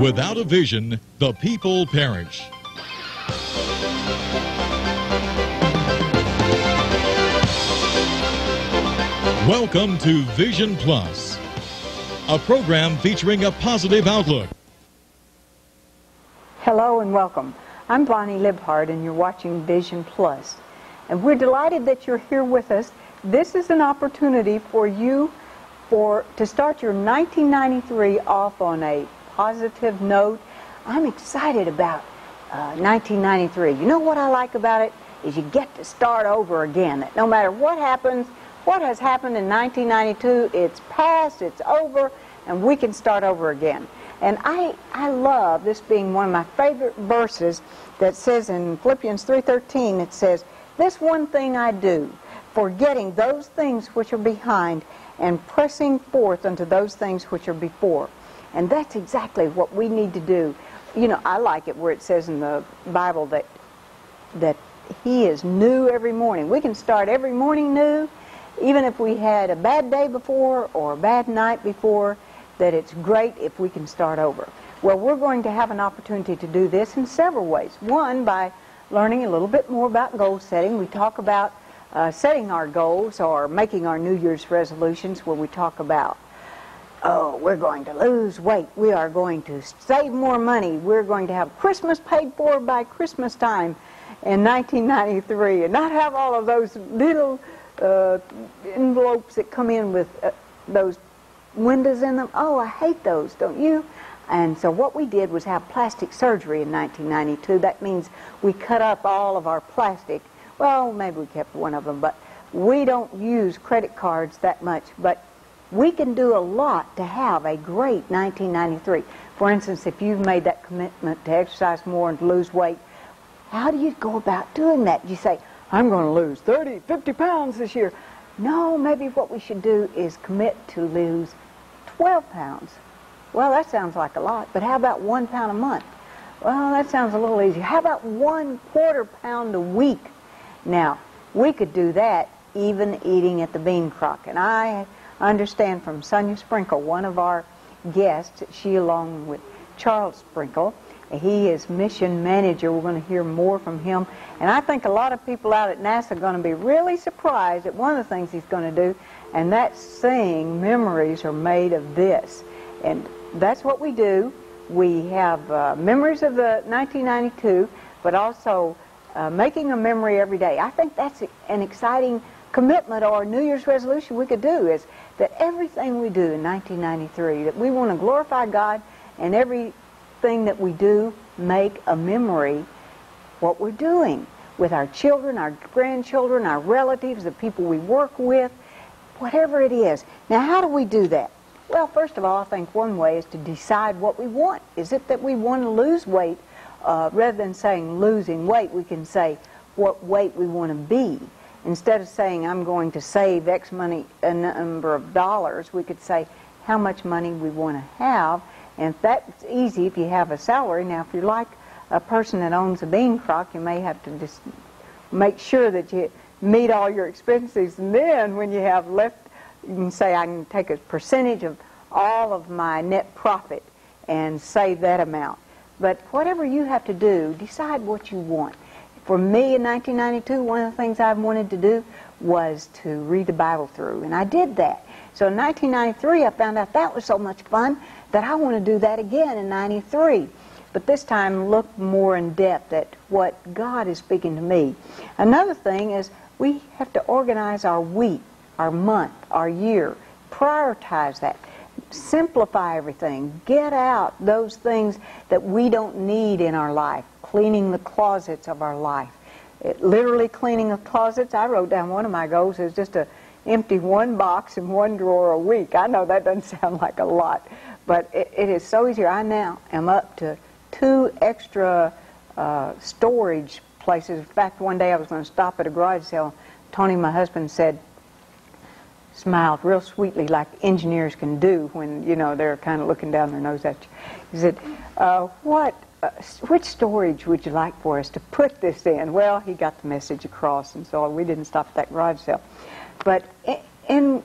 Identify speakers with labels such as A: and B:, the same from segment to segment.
A: Without a vision, the people perish. Welcome to Vision Plus, a program featuring a positive outlook.
B: Hello and welcome. I'm Bonnie Libhart and you're watching Vision Plus. And we're delighted that you're here with us. This is an opportunity for you to start your 1993 off on a positive note. I'm excited about 1993. You know what I like about it is you get to start over again. That no matter what happens, what has happened in 1992, it's past, it's over, and we can start over again. And I love this being one of my favorite verses that says in Philippians 3:13, it says, "This one thing I do, forgetting those things which are behind and pressing forth unto those things which are before." And that's exactly what we need to do. You know, I like it where it says in the Bible that He is new every morning. We can start every morning new, even if we had a bad day before or a bad night before, that it's great if we can start over. Well, we're going to have an opportunity to do this in several ways. One, by learning a little bit more about goal setting. We talk about setting our goals or making our New Year's resolutions, where we talk about, oh, we're going to lose weight, we are going to save more money, we're going to have Christmas paid for by Christmas time in 1993, and not have all of those little envelopes that come in with those windows in them. Oh, I hate those, don't you? And so what we did was have plastic surgery in 1992. That means we cut up all of our plastic. Well, maybe we kept one of them, but we don't use credit cards that much. But we can do a lot to have a great 1993. For instance, if you've made that commitment to exercise more and to lose weight, how do you go about doing that? You say, I'm going to lose 30, 50 pounds this year. No, maybe what we should do is commit to lose 12 pounds. Well, that sounds like a lot, but how about 1 pound a month? Well, that sounds a little easier. How about 1/4 pound a week? Now, we could do that even eating at the bean crock. And I understand from Sonya Sprinkle, one of our guests, she along with Charles Sprinkle, he is mission manager. We're going to hear more from him. And I think a lot of people out at NASA are going to be really surprised at one of the things he's going to do, and that's saying memories are made of this. And that's what we do. We have memories of the 1992, but also making a memory every day. I think that's an exciting commitment or New Year's resolution we could do, is that everything we do in 1993, that we want to glorify God, and everything that we do, make a memory what we're doing with our children, our grandchildren, our relatives, the people we work with, whatever it is. Now, how do we do that? Well, first of all, I think one way is to decide what we want. Is it that we want to lose weight? Rather than saying losing weight, we can say what weight we want to be. Instead of saying I'm going to save X money, a number of dollars, we could say how much money we want to have. And that's easy if you have a salary. Now, if you're like a person that owns a bean crock, you may have to just make sure that you meet all your expenses. And then when you have left, you can say I can take a percentage of all of my net profit and save that amount. But whatever you have to do, decide what you want. For me in 1992, one of the things I wanted to do was to read the Bible through, and I did that. So in 1993, I found out that was so much fun that I want to do that again in 93. But this time, look more in depth at what God is speaking to me. Another thing is we have to organize our week, our month, our year. Prioritize that. Simplify everything. Get out those things that we don't need in our life. Cleaning the closets of our life. Literally cleaning the closets. I wrote down one of my goals is just to empty one box and one drawer a week. I know that doesn't sound like a lot, but it is so easy. I now am up to 2 extra storage places. In fact, one day I was going to stop at a garage sale. Tony, my husband, smiled real sweetly, like engineers can do when, you know, they're kind of looking down their nose at you. He said, which storage would you like for us to put this in? Well, he got the message across, and so we didn't stop at that garage sale. But in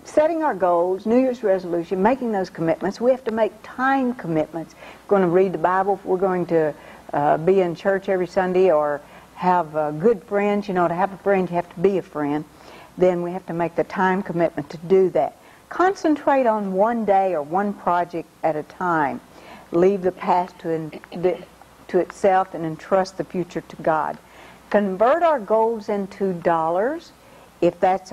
B: setting our goals, New Year's resolution, making those commitments. We have to make time commitments. We're going to read the Bible. We're going to be in church every Sunday, or have good friends. You know, to have a friend, you have to be a friend. Then we have to make the time commitment to do that. Concentrate on one day or one project at a time. Leave the past to itself and entrust the future to God. Convert our goals into dollars, if that's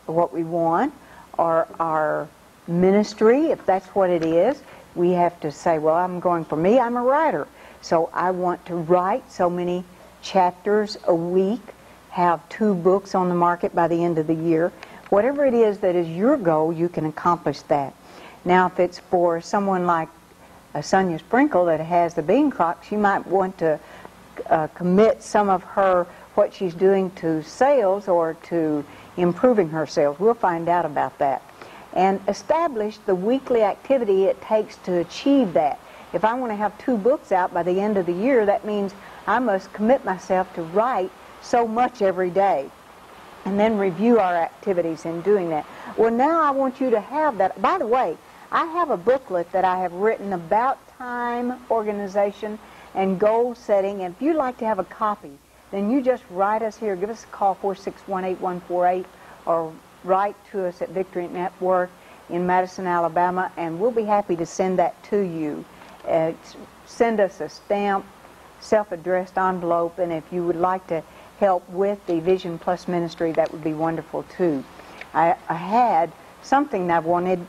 B: what we want, or our ministry, if that's what it is. We have to say, well, I'm a writer, so I want to write so many chapters a week, have 2 books on the market by the end of the year. Whatever it is that is your goal, you can accomplish that. Now, if it's for someone like Sonya Sprinkle that has the bean crop, she might want to commit some of what she's doing to sales or to improving her sales. We'll find out about that. And establish the weekly activity it takes to achieve that. If I want to have 2 books out by the end of the year, that means I must commit myself to write so much every day. And then review our activities in doing that. Well, now I want you to have that. By the way, I have a booklet that I have written about time organization and goal setting. And if you'd like to have a copy, then you just write us here. Give us a call, 461-8148, or write to us at Victory Network in Madison, Alabama, and we'll be happy to send that to you. Send us a stamped, self-addressed envelope, and if you would like to help with the Vision Plus ministry, that would be wonderful too. I had something that I wanted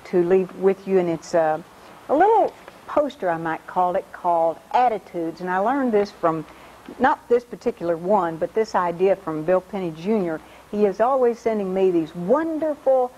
B: to leave with you, and it's a little poster, I might call it, called Attitudes. And I learned this from, not this particular one, but this idea from Bill Penny Jr. He is always sending me these wonderful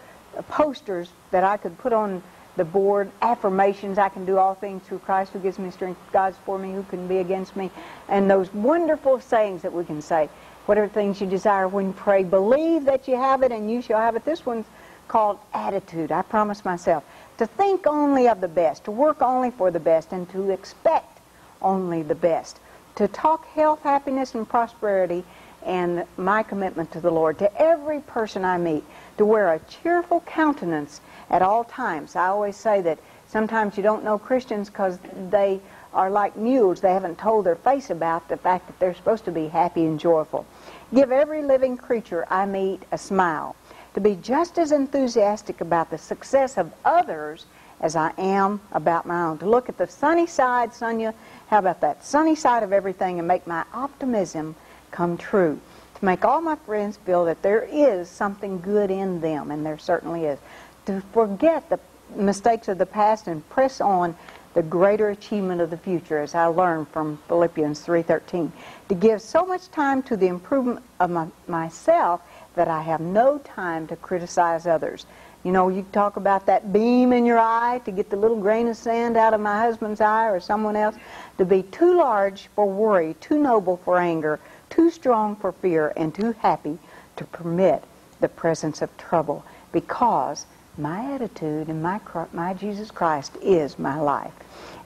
B: posters that I could put on the board, affirmations. I can do all things through Christ who gives me strength. God's for me, who can be against me? And those wonderful sayings that we can say. Whatever things you desire when you pray, believe that you have it and you shall have it. This one's called Attitude. I promise myself to think only of the best, to work only for the best, and to expect only the best. To talk health, happiness, and prosperity, and my commitment to the Lord. To every person I meet, to wear a cheerful countenance at all times. I always say that sometimes you don't know Christians because they are like mules. They haven't told their face about the fact that they're supposed to be happy and joyful. Give every living creature I meet a smile. To be just as enthusiastic about the success of others as I am about my own. To look at the sunny side, Sonya, how about that? Sunny side of everything, and make my optimism come true. To make all my friends feel that there is something good in them, and there certainly is. To forget the mistakes of the past and press on the greater achievement of the future, as I learned from Philippians 3:13. To give so much time to the improvement of myself that I have no time to criticize others. You know, you talk about that beam in your eye, to get the little grain of sand out of my husband's eye or someone else. To be too large for worry, too noble for anger, too strong for fear, and too happy to permit the presence of trouble, because my attitude and my Jesus Christ is my life.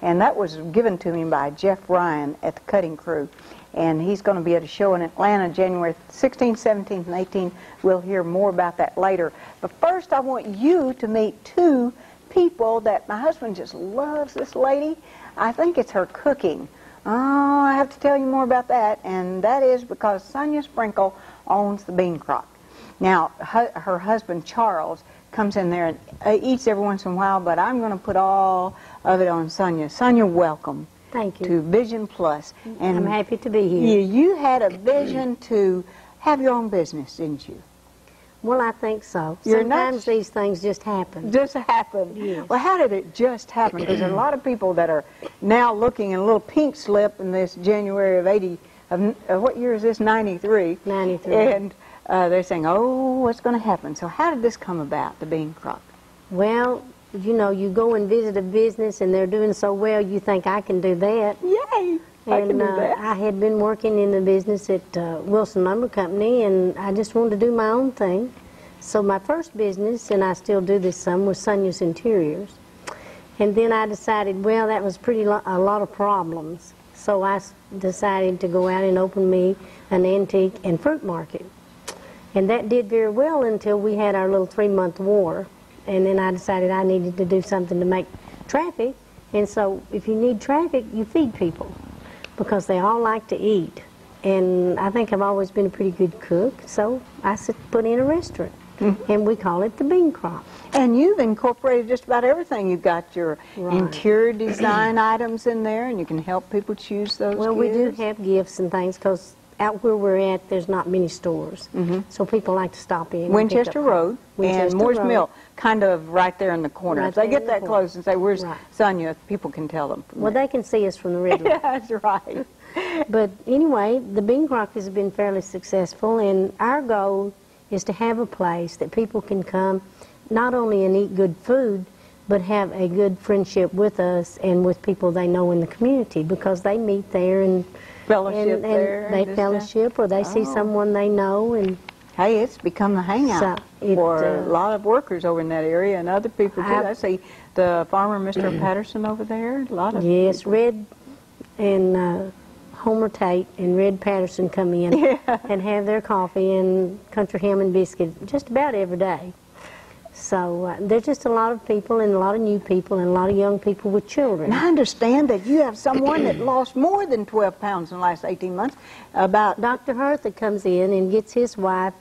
B: And that was given to me by Jeff Ryan at the Cutting Crew. And he's going to be at a show in Atlanta January 16th, 17th, and 18th. We'll hear more about that later. But first I want you to meet 2 people that my husband just loves. This lady, I think it's her cooking. Oh, I have to tell you more about that. And that is because Sonya Sprinkle owns the bean crop. Now, her husband, Charles, comes in there and eats every once in a while, but I'm going to put all of it on Sonya. Sonya, welcome.
C: Thank you.
B: To Vision Plus. And
C: I'm happy to be here.
B: You had a vision to have your own business, didn't you?
C: Well, I think so.
B: You're not-
C: Sometimes these things just happen.
B: Just happened.
C: Yes.
B: Well, how did it just happen? Because there are a lot of people that are now looking in a little pink slip in this January of what year is this? 93.
C: 93.
B: And they're saying, oh, what's going to happen? So how did this come about, the bean crop?
C: Well, you know, you go and visit a business and they're doing so well, you think, I can do that.
B: Yay! I can do that.
C: I had been working in the business at Wilson Lumber Company, and I just wanted to do my own thing. So my first business, and I still do this some, was Sonya's Interiors. And then I decided, well, that was a lot of problems. So I decided to go out and open me an antique and fruit market. And that did very well until we had our little 3-month war. And then I decided I needed to do something to make traffic. And so if you need traffic, you feed people because they all like to eat. And I think I've always been a pretty good cook, so I put in a restaurant. And we call it the Bean Crop.
B: And you've incorporated just about everything. You've got your
C: Right.
B: interior design items in there, and you can help people choose those
C: Well, we do
B: gifts.
C: have gifts and things because out where we're at, there's not many stores. So people like to stop in. and pick
B: Winchester
C: up-
B: Road
C: Winchester
B: and Moore's
C: Road.
B: Mill, kind of right there in the corner.
C: Right
B: If they
C: there
B: get
C: in the
B: that
C: corner.
B: close and say, "Where's
C: Right.
B: Sonya?" people can tell them. From
C: Well,
B: there.
C: they can see us from the red light.
B: That's right.
C: But anyway, the Bean Crop has been fairly successful, and our goal is to have a place that people can come not only and eat good food, but have a good friendship with us and with people they know in the community, because they meet there and
B: Fellowship
C: and
B: there.
C: they
B: and just,
C: fellowship, or they see
B: Oh.
C: someone they know, and
B: Hey, it's become the hangout
C: So, it,
B: for a lot of workers over in that area and other people too. I see the farmer, Mr. Patterson, over there. A lot of
C: yes,
B: people.
C: Red and Homer Tate and Red Patterson come in and have their coffee and country ham and biscuit just about every day. So there's just a lot of people and a lot of new people and a lot of young people with children.
B: And I understand that you have someone that lost more than 12 pounds in the last 18 months. About
C: Dr. Hertha comes in and gets his wife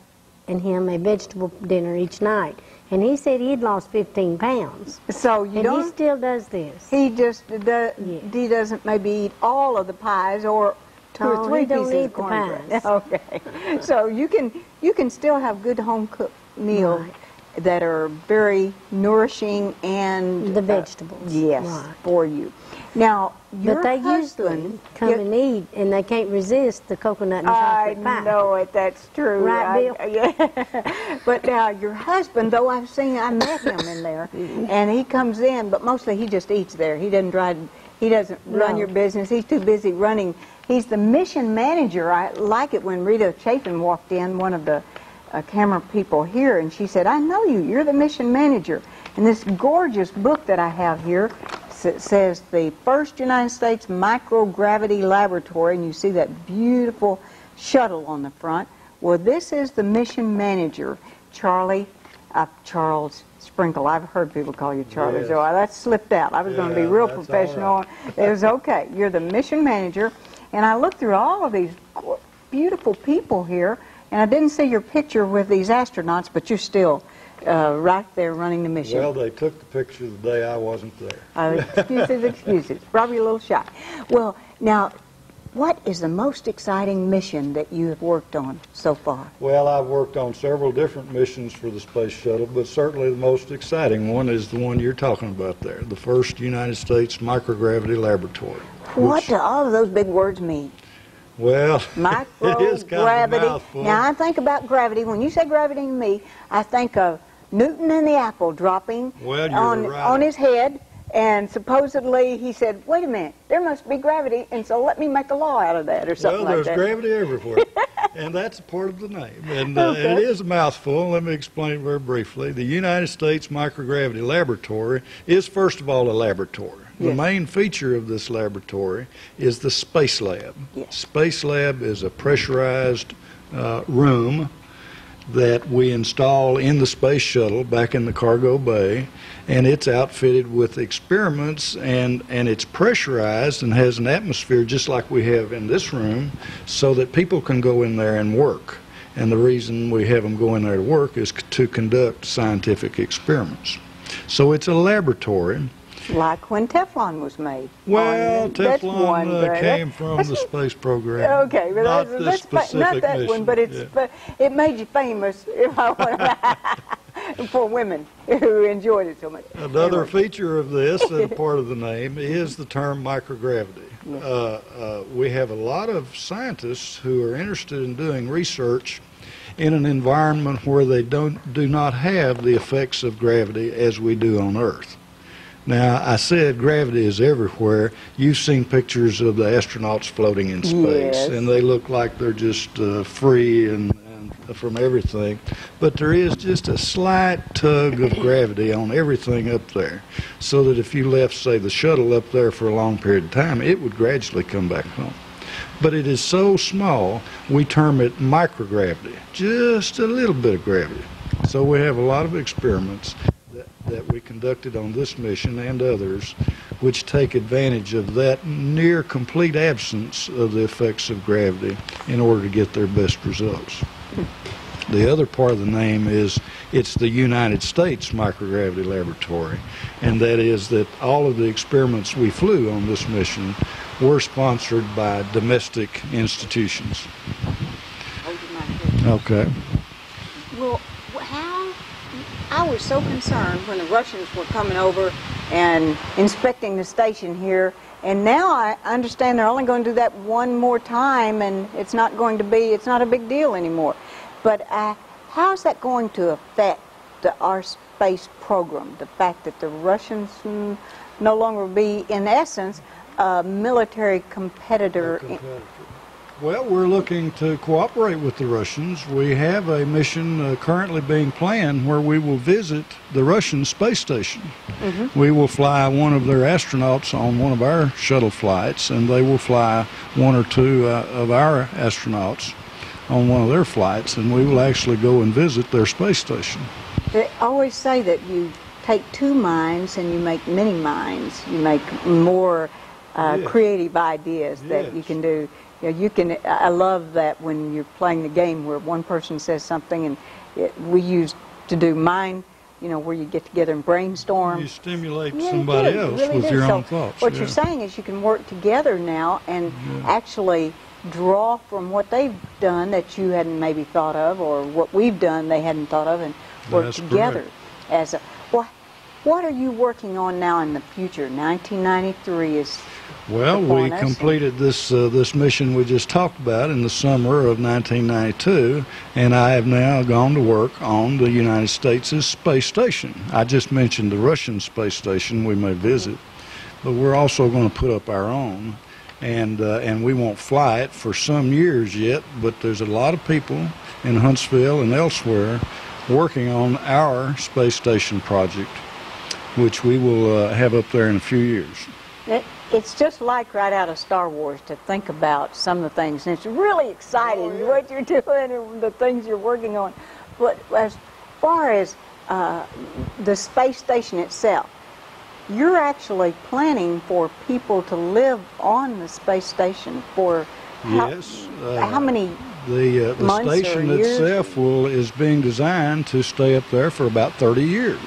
C: and him a vegetable dinner each night. And he said he'd lost 15 pounds.
B: so you
C: And
B: don't.
C: he still does this.
B: He just he doesn't maybe eat all of the pies or two
C: No,
B: or three
C: he don't
B: pieces
C: eat
B: of
C: the
B: cornbread.
C: pies.
B: Okay, so you can still have good home cooked meals
C: Right.
B: that are very nourishing and
C: The vegetables.
B: yes,
C: Right.
B: for you. Now your
C: But they
B: husband
C: usually come
B: yeah,
C: and eat, and they can't resist the coconut and
B: I
C: chocolate pie.
B: know it. That's true.
C: Right, Bill?
B: Yeah. But now your husband, though I met him in there, and he comes in, but mostly he just eats there. He doesn't try. He doesn't run
C: No.
B: your business. He's too busy running. He's the mission manager. I like it when Rita Chafin walked in, one of the camera people here, and she said, "I know you. You're the mission manager." And this gorgeous book that I have here says the first United States microgravity laboratory, and you see that beautiful shuttle on the front. Well, this is the mission manager, Charles Sprinkle. I've heard people call you Charlie,
D: Yes.
B: so that slipped out. I was going to be
D: Yeah,
B: real
D: that's all
B: professional.
D: right.
B: It was okay. You're the mission manager, and I looked through all of these beautiful people here, and I didn't see your picture with these astronauts, but you're still right there running the mission.
D: Well, they took the picture the day I wasn't there.
B: Excuses. Probably a little shy. Well, now, what is the most exciting mission that you have worked on so far?
D: Well, I've worked on several different missions for the space shuttle, but certainly the most exciting one is the one you're talking about there, the first United States microgravity laboratory.
B: What
D: which-
B: do all of those big words mean?
D: Well, it is kind of a
B: Microgravity.
D: mouthful.
B: Now, I think about gravity. When you say gravity to me, I think of Newton and the apple dropping
D: Well, you're
B: on
D: right.
B: his head, and supposedly he said, "Wait a minute, there must be gravity, and so let me make a law out of that," or something
D: Well,
B: like
D: there's
B: that.
D: gravity everywhere, and that's a part of the name. And
B: Okay.
D: it is a mouthful. Let me explain very briefly. The United States Microgravity Laboratory is, first of all, a laboratory. The
B: Yes.
D: main feature of this laboratory is the Space Lab.
B: Yes.
D: Space Lab is a pressurized room that we install in the space shuttle back in the cargo bay, and it's outfitted with experiments, and it's pressurized and has an atmosphere just like we have in this room, so that people can go in there and work. And the reason we have them go in there to work is to conduct scientific experiments. So it's a laboratory.
B: Like when Teflon was made.
D: Well,
B: That's one,
D: Teflon
B: but
D: came from the space program.
B: Okay, but
D: not
B: that's,
D: this
B: that's
D: specific
B: not that
D: mission.
B: one, but it's
D: Yeah.
B: but it made you famous if I want for women who enjoyed it so much.
D: Another
B: Anyway.
D: feature of this, and part of the name, is the term microgravity. We have a lot of scientists who are interested in doing research in an environment where they do not have the effects of gravity as we do on Earth. Now, I said gravity is everywhere. You've seen pictures of the astronauts floating in space,
B: Yes.
D: and they look like they're just free and from everything. But there is just a slight tug of gravity on everything up there, so that if you left, say, the shuttle up there for a long period of time, it would gradually come back home. but it is so small, we term it microgravity, just a little bit of gravity. So we have a lot of experiments that we conducted on this mission and others, which take advantage of that near complete absence of the effects of gravity in order to get their best results. The other part of the name is it's the United States Microgravity Laboratory, and that is that all of the experiments we flew on this mission were sponsored by domestic institutions. Okay.
B: Well, I was so concerned when the Russians were coming over and inspecting the station here, and now I understand they're only going to do that one more time, and it's not a big deal anymore. But how's that going to affect our space program, the fact that the Russians no longer be, in essence, a military competitor?
D: Well, we're looking to cooperate with the Russians. We have a mission currently being planned where we will visit the Russian space station. Mm-hmm. We will fly one of their astronauts on one of our shuttle flights, and they will fly one or two of our astronauts on one of their flights, and we will actually go and visit their space station.
B: They always say that you take two minds and you make many minds. You make more creative ideas that you can do. You can. I love that when you're playing the game where one person says something, and we used to do mind, where you get together and brainstorm.
D: You stimulate somebody else with your own thoughts.
B: What you're saying is you can work together now and actually draw from what they've done that you hadn't maybe thought of, or what we've done they hadn't thought of, and work together. As a, what are you working on now in the future? 1993 is.
D: Well, we completed this mission we just talked about in the summer of 1992, and I have now gone to work on the United States' space station. I just mentioned the Russian space station we may visit, but we're also going to put up our own, and we won't fly it for some years yet, but there's a lot of people in Huntsville and elsewhere working on our space station project, which we will have up there in a few years.
B: It's just like right out of Star Wars to think about some of the things, and it's really exciting what you're doing and the things you're working on. But as far as the space station itself, you're actually planning for people to live on the space station for how many
D: the station itself is being designed to stay up there for about 30 years.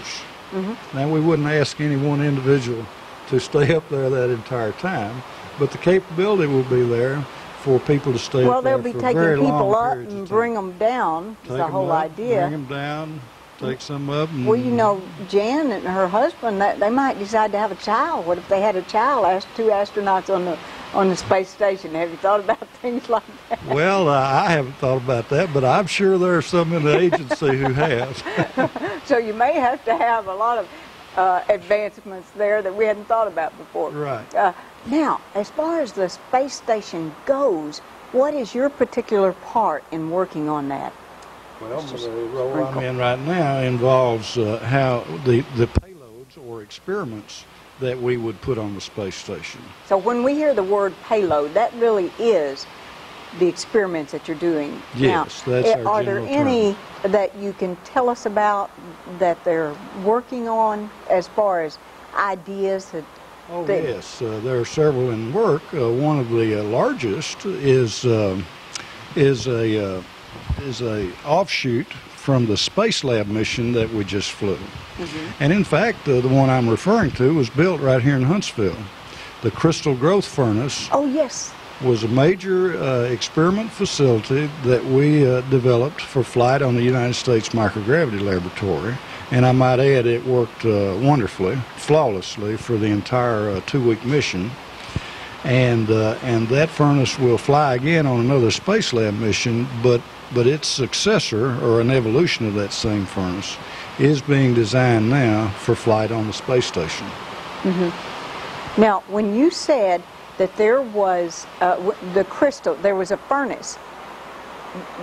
D: Mm-hmm. Now, we wouldn't ask any one individual to stay up there that entire time, but the capability will be there for people to stay up there for very long periods of time. Well, they'll be taking people up and
B: bring them down, is the whole idea.
D: Bring them down, take some up. And
B: well, Jan and her husband, they might decide to have a child. What if they had a child, two astronauts on the space station? Have you thought about things like that?
D: Well, I haven't thought about that, but I'm sure there are some in the agency who have.
B: So you may have to have a lot of advancements there that we hadn't thought about before.
D: Right.
B: Now, as far as the space station goes, what is your particular part in working on that?
D: Well, the role I'm in right now involves how the payloads or experiments that we would put on the space station.
B: So when we hear the word payload, that really is the experiments that you're doing.
D: Yes,
B: now,
D: that's our
B: are there any
D: term
B: that you can tell us about that they're working on as far as ideas?
D: Yes, there are several in work. One of the largest is a offshoot from the Space Lab mission that we just flew. Mm-hmm. And in fact, the one I'm referring to was built right here in Huntsville. The Crystal Growth Furnace.
B: Oh, yes.
D: Was a major experiment facility that we developed for flight on the United States Microgravity Laboratory. And I might add, it worked wonderfully, flawlessly for the entire 2-week mission. And that furnace will fly again on another Space Lab mission, but its successor, or an evolution of that same furnace, is being designed now for flight on the space station.
B: Mm-hmm. Now, when you said that there was there was a furnace,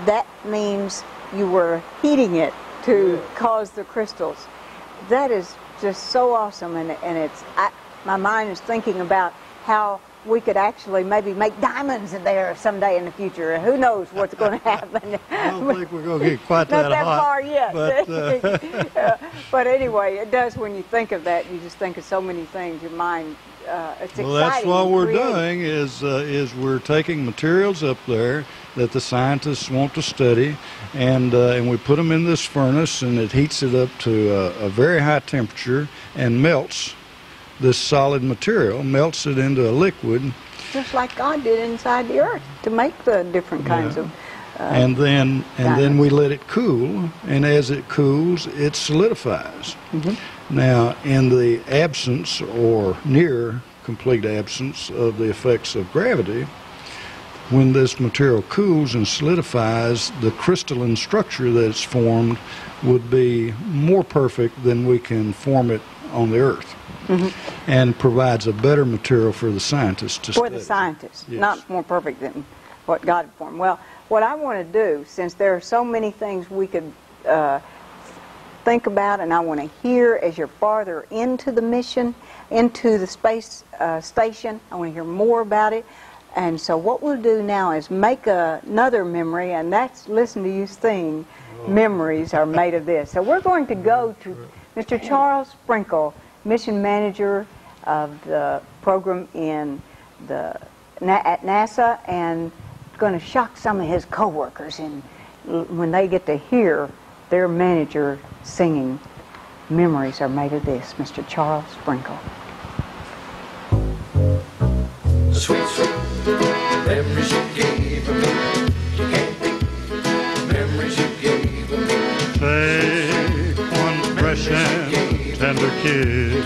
B: that means you were heating it to cause the crystals. That is just so awesome, and my mind is thinking about how we could actually maybe make diamonds in there someday in the future. Who knows what's going to happen?
D: I don't think we're going to get quite
B: Not that
D: hot,
B: far yet.
D: But,
B: but anyway, it does when you think of that. You just think of so many things. Your mind, it's exciting.
D: well, that's what
B: and
D: we're
B: creative.
D: doing is we're taking materials up there that the scientists want to study, and we put them in this furnace, and it heats it up to a very high temperature and melts this solid material, melts it into a liquid.
B: Just like God did inside the earth to make the different kinds of.
D: And then we let it cool, and as it cools, it solidifies. Now, in the absence or near complete absence of the effects of gravity, when this material cools and solidifies, the crystalline structure that's formed would be more perfect than we can form it on the earth, and provides a better material for the scientists to study.
B: For the scientists,
D: Yes.
B: not more perfect than what God formed. Well, what I want to do, since there are so many things we could think about, and I want to hear as you're farther into the mission, into the space station, I want to hear more about it. And so what we'll do now is make another memory, and that's listen to you sing, Memories Are Made of This. So we're going to go to Mr. Charles Sprinkle, mission manager of the program at NASA, and going to shock some of his coworkers when they get to hear their manager singing Memories Are Made of This. Mr. Charles Sprinkle.
E: Sweet, sweet memories you gave me. You can't beat memories you gave me.
F: Take one fresh and tender kiss.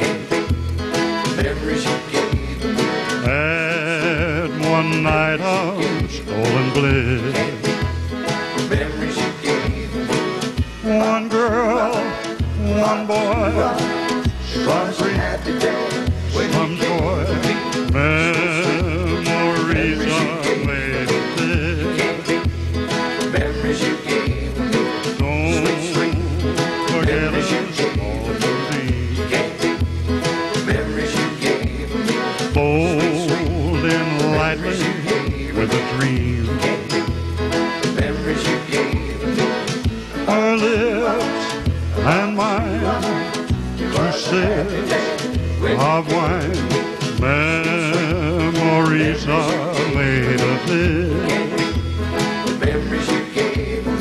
E: Memories you gave me.
F: Add one night of stolen bliss.
E: Memories you gave me.
F: One girl, one boy, some
E: Some happy day when
F: some
E: you gave
F: joy.
E: me.
F: Memories are made of this.
E: Memories you gave me.
F: Don't forget us all the
E: Memories you gave me.
F: folding lightly with a dream.
E: Memories you gave me.
F: Her lips and mine, two sips of wine. Memories are made of this.
E: Memories you gave me.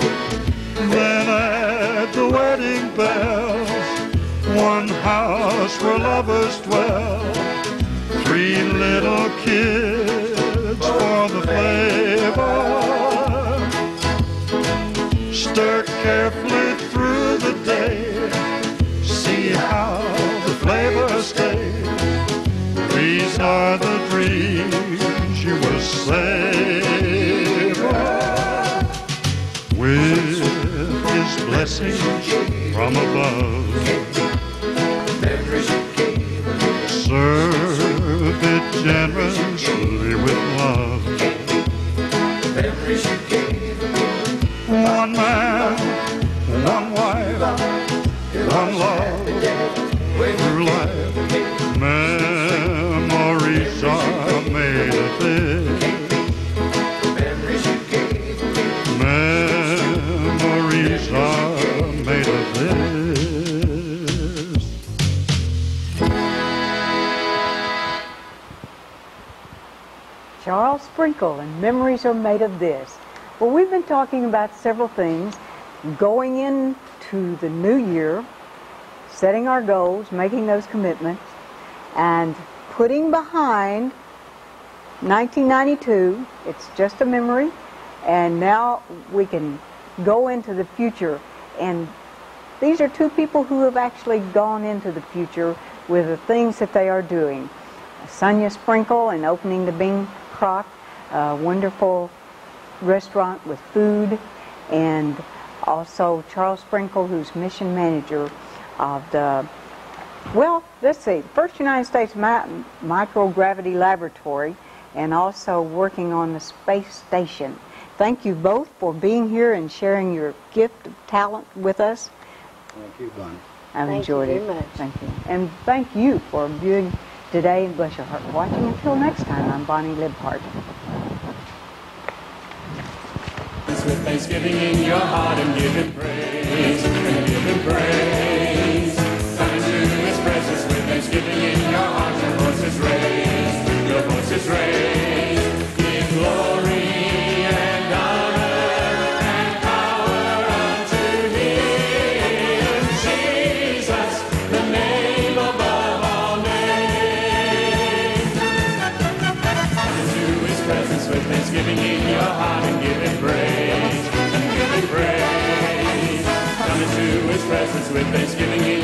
F: Then at the wedding bells, one house where lovers dwell. Three little kids for the flavor. Stir carefully through the day. See how the flavor stays. These are the dreams you will savor. With His blessing from above,
E: Memories you gave me.
F: serve it generously with love.
E: Memories you gave me.
F: One man, one wife, one love through life. Memories are made of this.
E: Memories you gave me.
F: Memories are made of this.
B: Charles Sprinkle, and Memories Are Made of This. Well, we've been talking about several things, going into the new year, setting our goals, making those commitments, and putting behind 1992. It's just a memory, and now we can go into the future. And these are two people who have actually gone into the future with the things that they are doing. Sonya Sprinkle and opening the Bing Croc, a wonderful restaurant with food, and also Charles Sprinkle, who's mission manager of the, well, let's see, First United States Microgravity Laboratory, and also working on the space station. Thank you both for being here and sharing your gift of talent with us.
D: Thank you, Bonnie.
B: I've
C: Thank
B: enjoyed
C: you
B: it.
C: very much.
B: Thank you. And thank you for today, and bless your heart for watching. Until next time, I'm Bonnie Libhart.
G: With thanksgiving in your heart and give him praise, and give him praise. Come into his presence with thanksgiving in your heart. Your voice is raised, your voice is raised. Give glory and honor and power unto him, Jesus, the name above all names. Come into his presence with thanksgiving in your heart and give him praise. Come into his presence with thanksgiving.